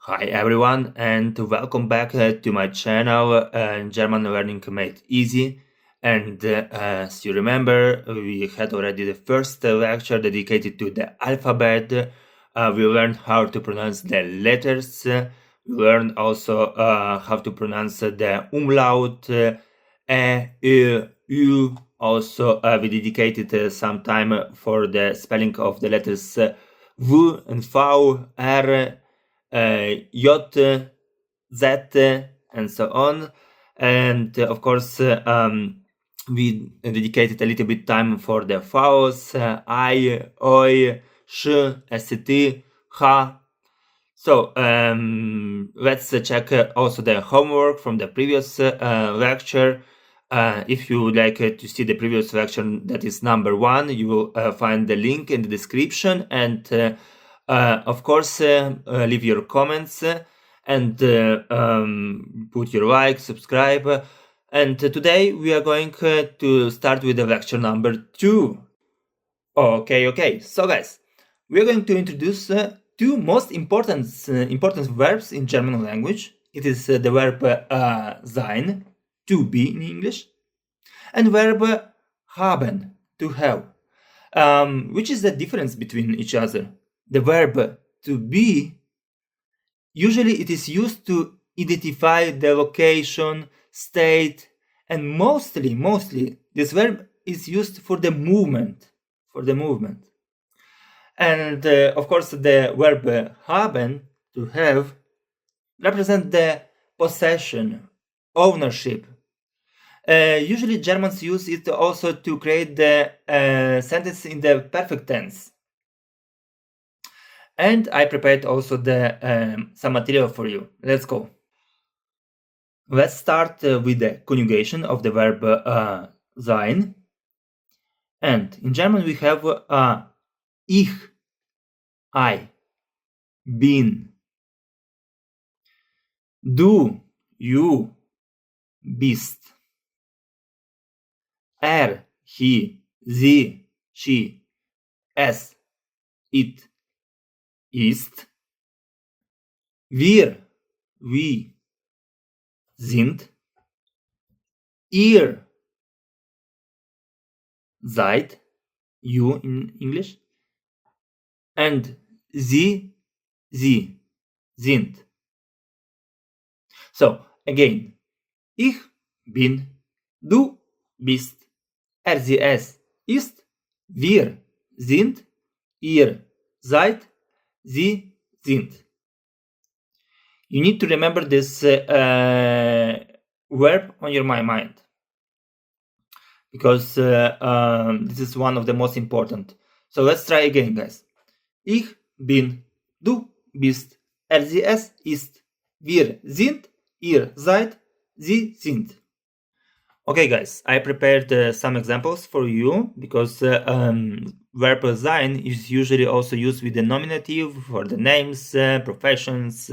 Hi everyone, and welcome back to my channel German Learning Made Easy. And as you remember, we had already the first lecture dedicated to the alphabet. We learned how to pronounce the letters. We learned also how to pronounce the umlaut, u. Also, we dedicated some time for the spelling of the letters v and v, r, J, Z, and so on. And of course, we dedicated a little bit time for the vowels, I, oi, sh, st, h. So let's check also the homework from the previous lecture. If you would like to see the previous lecture, that is number 1, you will find the link in the description. And of course, leave your comments and put your like, subscribe. And today we are going to start with the lecture number 2. Okay. So guys, we are going to introduce two most important verbs in German language. It is the verb sein, to be in English, and verb haben, to have. Which is the difference between each other? The verb to be, usually it is used to identify the location, state, and mostly this verb is used for the movement. And of course, the verb haben, to have, represent the possession, ownership. Usually Germans use it also to create the sentence in the perfect tense. And I prepared also the some material for you. Let's go. Let's start with the conjugation of the verb sein. And in German we have ich, I, bin. Du, you, bist. Er, he, sie, she, es, it, ist. Wir, sind. Ihr, seid, you in English. And sie, sind. So, again, ich bin, du bist, er, sie, es ist, wir sind, ihr seid, sie sind. You need to remember this verb on your mind, because this is one of the most important. So let's try again, guys. Ich bin, du bist, er, sie, es ist, wir sind, ihr seid, sie sind. Okay, guys, I prepared some examples for you, because verb sein is usually also used with the nominative for the names, professions,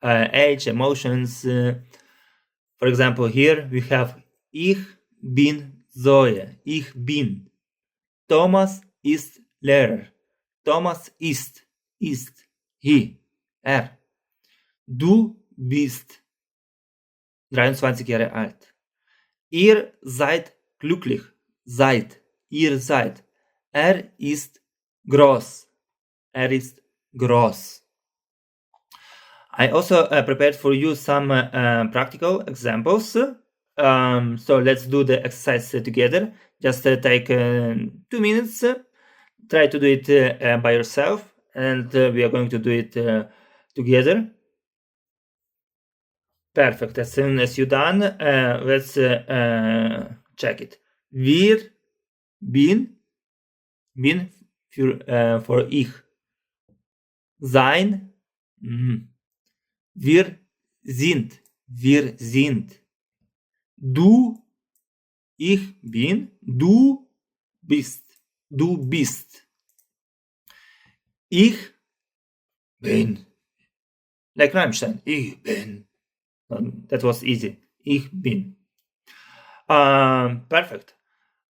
age, emotions. For example, here we have ich bin Zoe. Ich bin. Thomas ist Lehrer. Thomas ist he, Du bist 23 Jahre alt. Ihr seid glücklich. Ihr seid. Er ist groß. I also prepared for you some practical examples. So let's do the exercise together. Just take 2 minutes. Try to do it by yourself, and we are going to do it together. Perfect. As soon as you're done, let's check it. Wir, bin for ich. Sein, wir sind. Du, ich bin, du bist. Ich bin. Like Rammstein. Ich bin. That was easy. Ich bin. Perfect.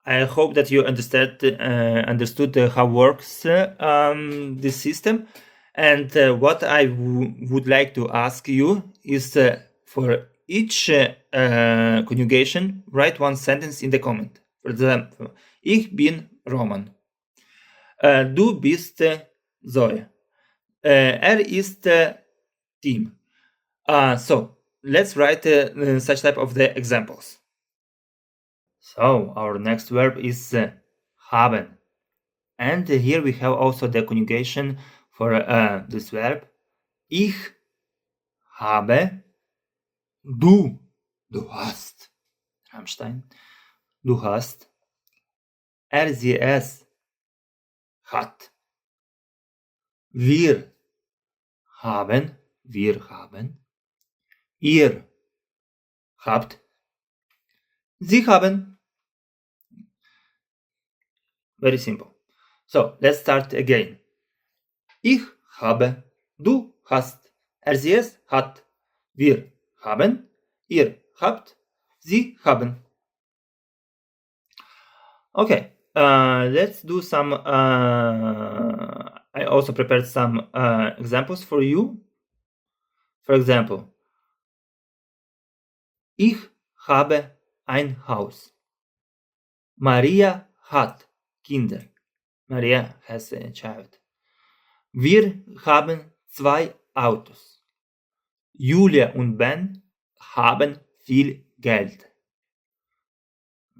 I hope that you understood how works this system. And what I would like to ask you is for each conjugation, write one sentence in the comment. For example, ich bin Roman. Du bist Zoe. Ist Tim. So let's write such type of the examples. So our next verb is haben. And here we have also the conjugation for this verb. Ich habe, du hast, Rammstein, du hast, sie es hat, wir haben, ihr habt, sie haben. Very simple. So let's start again. Ich habe, du hast, sie es hat, wir haben, ihr habt, sie haben. Okay, let's do some. I also prepared some examples for you. For example, ich habe ein Haus. Maria hat Kinder. Maria has a child. Wir haben 2 Autos. Julia und Ben haben viel Geld.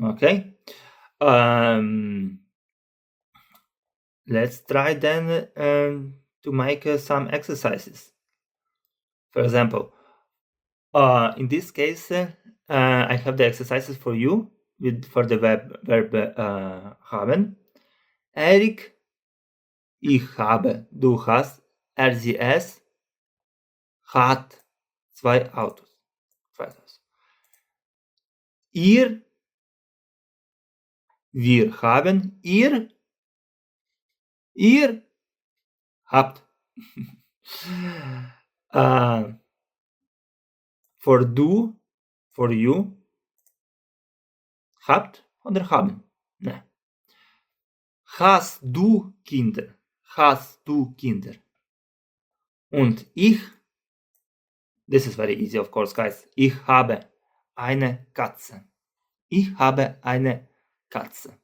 Okay. Let's try then to make some exercises. For example, in this case, I have the exercises for you for the verb haben. Erik, ich habe, du hast, sie es hat 2 Autos. Ihr, wir haben, ihr habt. For du, for you, habt oder haben? Ne. Hast du Kinder? Hast du Kinder? Und ich, this is very easy of course guys, ich habe eine Katze. Ich habe eine Katze.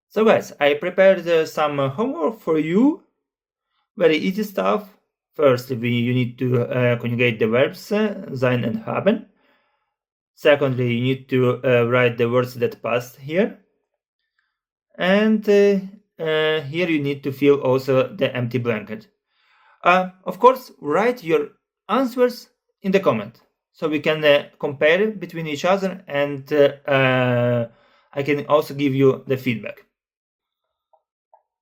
So guys, I prepared some homework for you. Very easy stuff. First, you need to conjugate the verbs sein and haben. Secondly, you need to write the words that passed here. And here you need to fill also the empty blanket. Of course, write your answers in the comment so we can compare between each other, and I can also give you the feedback.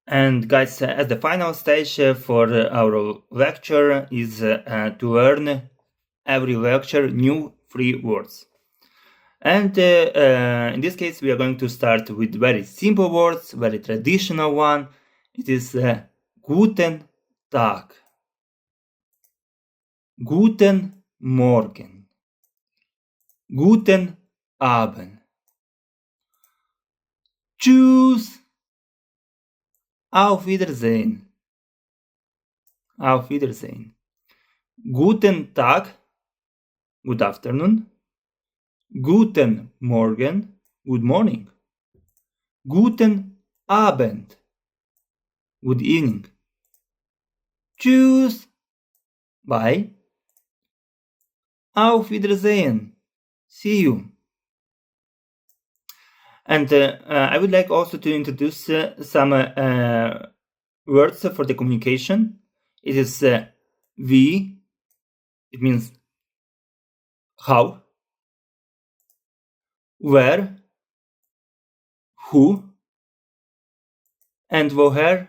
And guys, as the final stage for our lecture is to learn every lecture new 3 words. And in this case, we are going to start with very simple words, very traditional one. It is Guten Tag, Guten Morgen, Guten Abend, Tschüss, Auf Wiedersehen, Auf Wiedersehen, Guten Tag, good afternoon, Guten Morgen, good morning, Guten Abend, good evening, Tschüss, bye, Auf Wiedersehen, see you. And I would like also to introduce some words for the communication. It is wie, it means how, where, who, and woher,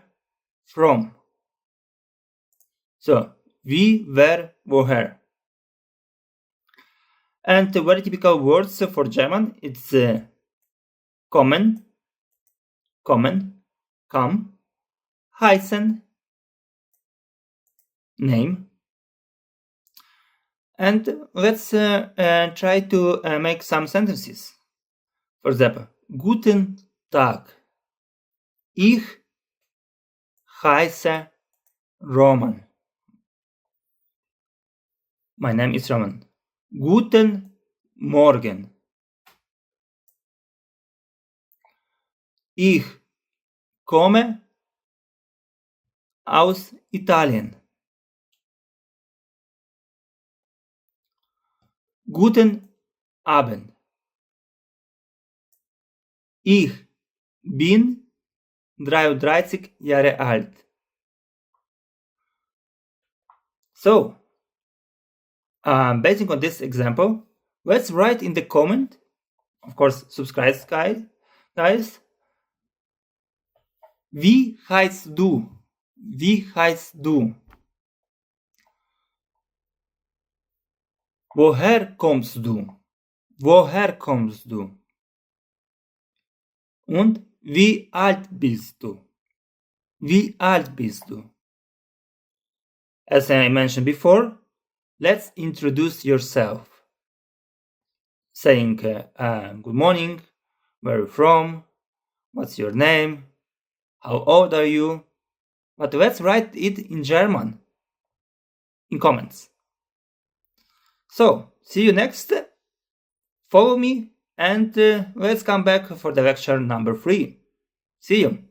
from. So, wie, where, woher. And very typical words for German, it's kommen, come, heißen, name. And let's try to make some sentences. For example, Guten Tag. Ich heiße Roman. My name is Roman. Guten Morgen. Ich komme aus Italien. Guten Abend. Ich bin 33 Jahre alt. So, based on this example, let's write in the comment, of course, subscribe guys. Wie heißt du? Wie heißt du? Woher kommst du? Woher kommst du? Und wie alt bist du? Wie alt bist du? As I mentioned before, let's introduce yourself. Saying good morning, where are you from, what's your name, how old are you? But let's write it in German in comments. So, see you next. Follow me and let's come back for the lecture number 3. See you.